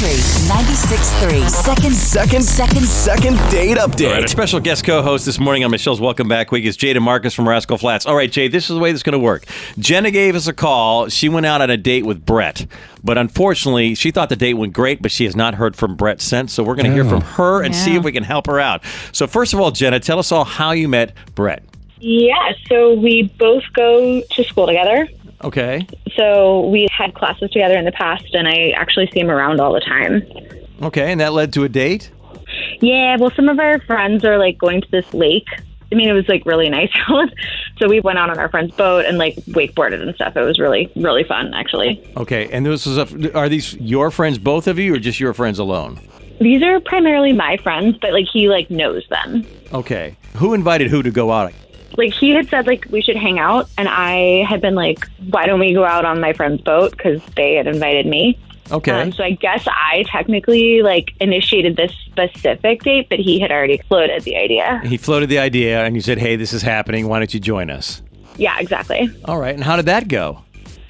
96.3. Second date update. All right, our special guest co-host this morning on Michelle's Welcome Back Week is Jay DeMarcus from Rascal Flatts. All right, Jay, this is the way this is going to work. Jenna gave us a call. She went out on a date with Brett, but unfortunately, she thought the date went great, but she has not heard from Brett since, so we're going to hear from her and see if we can help her out. So first of all, Jenna, tell us all how you met Brett. Yeah, so we both go to school together. Okay. So we had classes together in the past, and I actually see him around all the time. Okay, and that led to a date? Yeah, well, some of our friends are, like, going to this lake. I mean, it was, like, really nice. So we went out on our friend's boat and, like, wakeboarded and stuff. It was really, really fun, actually. Okay, and are these your friends, both of you, or just your friends alone? These are primarily my friends, but, like, he, like, knows them. Okay. Who invited who to go out? Like, he had said, like, we should hang out, and I had been like, why don't we go out on my friend's boat? Because they had invited me. Okay. So I guess I technically, like, initiated this specific date, but he had already floated the idea. He floated the idea, and you said, hey, this is happening. Why don't you join us? Yeah, exactly. All right, and how did that go?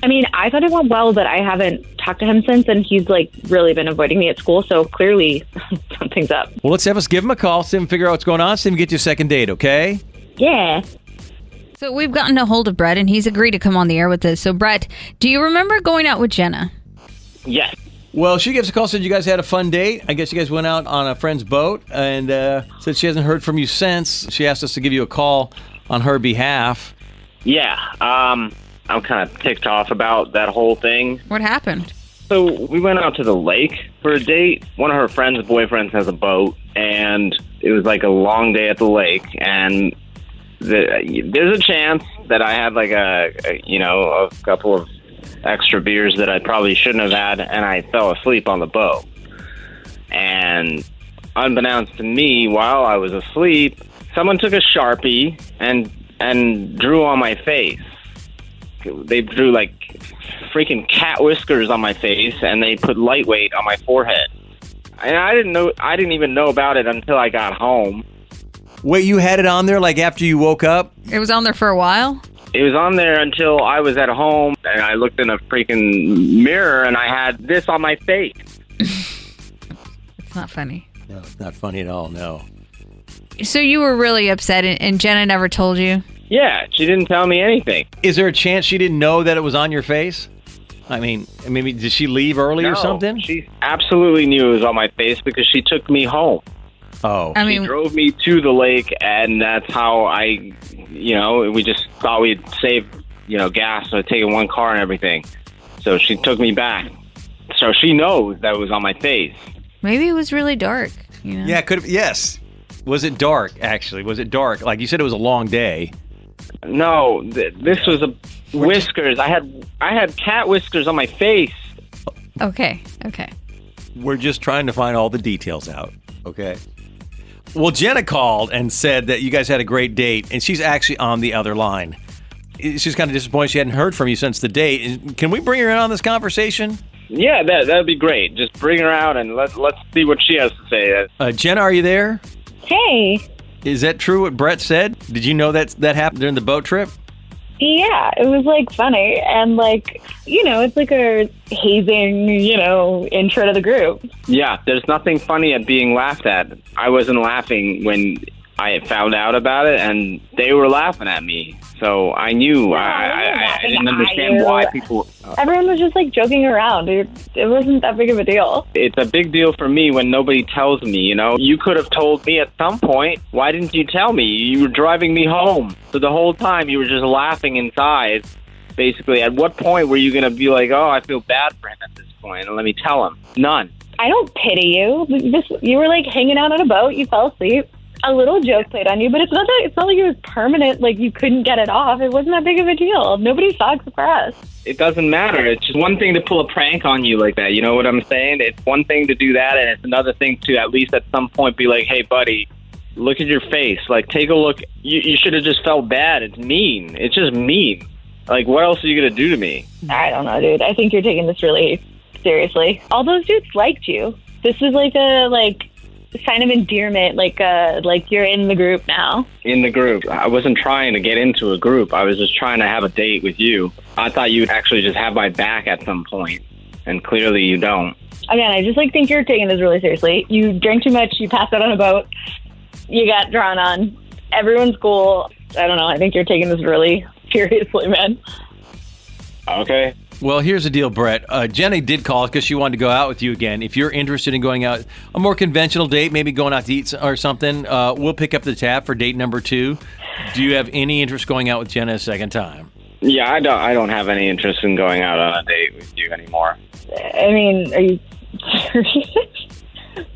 I mean, I thought it went well, but I haven't talked to him since, and he's, like, really been avoiding me at school, so clearly something's up. Well, let's give him a call, see him figure out what's going on, see him get you a second date, okay? Yeah. So we've gotten a hold of Brett, and he's agreed to come on the air with us. So, Brett, do you remember going out with Jenna? Yes. Well, she gives a call, said you guys had a fun date. I guess you guys went out on a friend's boat, and said she hasn't heard from you since. She asked us to give you a call on her behalf. Yeah. I'm kind of ticked off about that whole thing. What happened? So we went out to the lake for a date. One of her friend's boyfriends has a boat, and it was like a long day at the lake, and there's a chance that I had like a couple of extra beers that I probably shouldn't have had, and I fell asleep on the boat. And unbeknownst to me, while I was asleep, someone took a Sharpie and drew on my face. They drew like freaking cat whiskers on my face, and they put lightweight on my forehead. And I didn't even know about it until I got home. Wait, you had it on there like after you woke up? It was on there for a while? It was on there until I was at home, and I looked in a freaking mirror, and I had this on my face. It's not funny. No, it's not funny at all, no. So you were really upset, and Jenna never told you? Yeah, she didn't tell me anything. Is there a chance she didn't know that it was on your face? I mean, maybe did she leave early or something? She absolutely knew it was on my face because she took me home. Oh. She drove me to the lake, and that's how we just thought we'd save, gas, so taking one car and everything. So she took me back. So she knows that it was on my face. Maybe it was really dark, Yeah, could have. Yes. Was it dark, actually? Was it dark? Like you said, it was a long day. No, this was a whiskers. I had cat whiskers on my face. Okay. We're just trying to find all the details out, okay? Well, Jenna called and said that you guys had a great date, and she's actually on the other line. She's kind of disappointed she hadn't heard from you since the date. Can we bring her in on this conversation? Yeah, that'd be great. Just bring her out and let's see what she has to say. Jenna, are you there? Hey. Is that true what Brett said? Did you know that happened during the boat trip? Yeah, it was, like, funny. And, like, it's like a hazing, intro to the group. Yeah, there's nothing funny at being laughed at. I wasn't laughing when I found out about it, and they were laughing at me. So I knew. I didn't understand why people... Everyone was just, like, joking around. It wasn't that big of a deal. It's a big deal for me when nobody tells me, You could have told me at some point. Why didn't you tell me? You were driving me home. So the whole time you were just laughing inside. Basically, at what point were you going to be like, oh, I feel bad for him at this point, and let me tell him? None. I don't pity you. You were, like, hanging out on a boat. You fell asleep. A little joke played on you, but it's not like it was permanent, like you couldn't get it off. It wasn't that big of a deal. Nobody saw it express. It doesn't matter. It's just one thing to pull a prank on you like that. You know what I'm saying? It's one thing to do that, and it's another thing to at least at some point be like, hey, buddy, look at your face. Like, take a look. You should have just felt bad. It's mean. It's just mean. Like, what else are you going to do to me? I don't know, dude. I think you're taking this really seriously. All those dudes liked you. This is like a, sign of endearment, like you're in the group now. In the group. I wasn't trying to get into a group. I was just trying to have a date with you. I thought you would actually just have my back at some point. and clearly you don't. Again, I just think you're taking this really seriously. You drank too much. You passed out on a boat. You got drawn on. Everyone's cool. I don't know. I think you're taking this really seriously, man. Okay. Well, here's the deal, Brett. Jenny did call because she wanted to go out with you again. If you're interested in going out, a more conventional date, maybe going out to eat or something, we'll pick up the tab for date number 2. Do you have any interest going out with Jenna a second time? Yeah, I don't have any interest in going out on a date with you anymore. I mean, are you serious?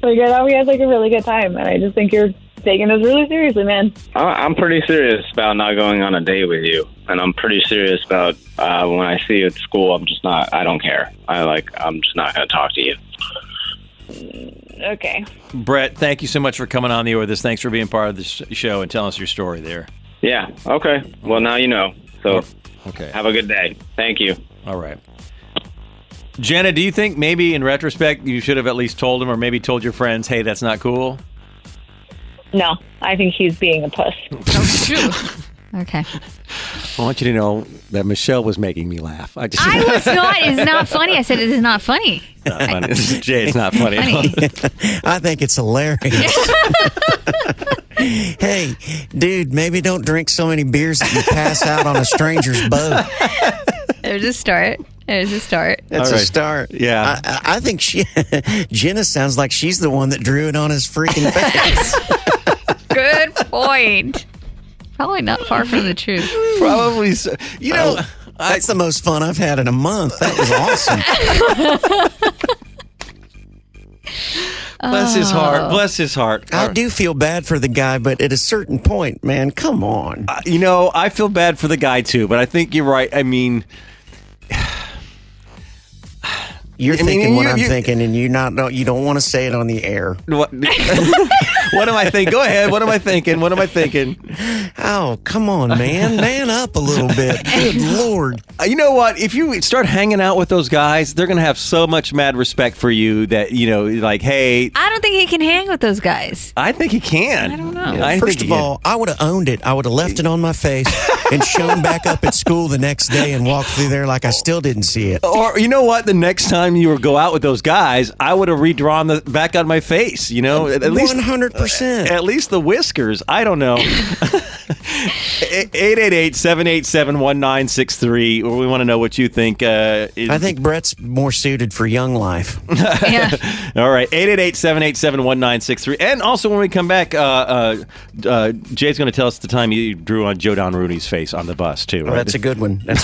Like, I thought we had a really good time, and I just think you're taking this really seriously, man. I'm pretty serious about not going on a date with you, and I'm pretty serious about when I see you at school. I don't care. I'm just not going to talk to you. Okay. Brett, thank you so much for coming on the air with us. Thanks for being part of this show and telling us your story there. Yeah. Okay. Well, now you know. So, okay. Have a good day. Thank you. All right. Jenna, do you think maybe in retrospect you should have at least told him or maybe told your friends, hey, that's not cool? No, I think he's being a puss. Okay. I want you to know that Michelle was making me laugh. I was not. It's not funny. I said it is not funny. Not funny. Jay, it's not funny. I think it's hilarious. Hey, dude, maybe don't drink so many beers that you pass out on a stranger's boat. There's a start. There's a start. That's a start. Yeah. I think Jenna sounds like she's the one that drew it on his freaking face. Good point. Probably not far from the truth. Probably so. You know, that's the most fun I've had in a month. That was awesome. Bless his heart. Bless his heart. I do feel bad for the guy, but at a certain point, man, come on. I feel bad for the guy too, but I think you're right. I mean, you're thinking what I'm thinking, and you don't want to say it on the air. What am I thinking? Go ahead. What am I thinking? Oh, come on, man. Man up a little bit. Good Lord. You know what? If you start hanging out with those guys, they're going to have so much mad respect for you that, like, hey. I don't think he can hang with those guys. I think he can. I don't know. Yeah, first of all, I would have owned it. I would have left it on my face and shown back up at school the next day and walked through there like I still didn't see it. Or, you know what? The next time you would go out with those guys, I would have redrawn the back on my face, at least 100%. At least the whiskers. I don't know. 888-787-1963. We want to know what you think. I think Brett's more suited for young life. Yeah. All right. 888-787-1963. And also when we come back, Jay's going to tell us the time you drew on Joe Don Rooney's face on the bus, too. Right? Oh, that's a good one. Don't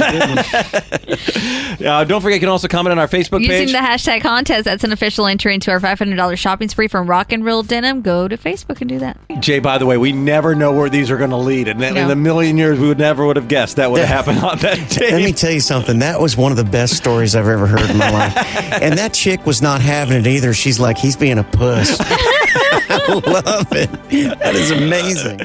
forget, you can also comment on our Facebook page. Using the hashtag contest, that's an official entry into our $500 shopping spree from Rock and Roll Denim. Go to Facebook and do that. Jay, by the way, we never know where these are going to lead. And in a million years, we never would have guessed that would have happened on that day. Let me tell you something. That was one of the best stories I've ever heard in my life. And that chick was not having it either. She's like, he's being a puss. I love it. That is amazing.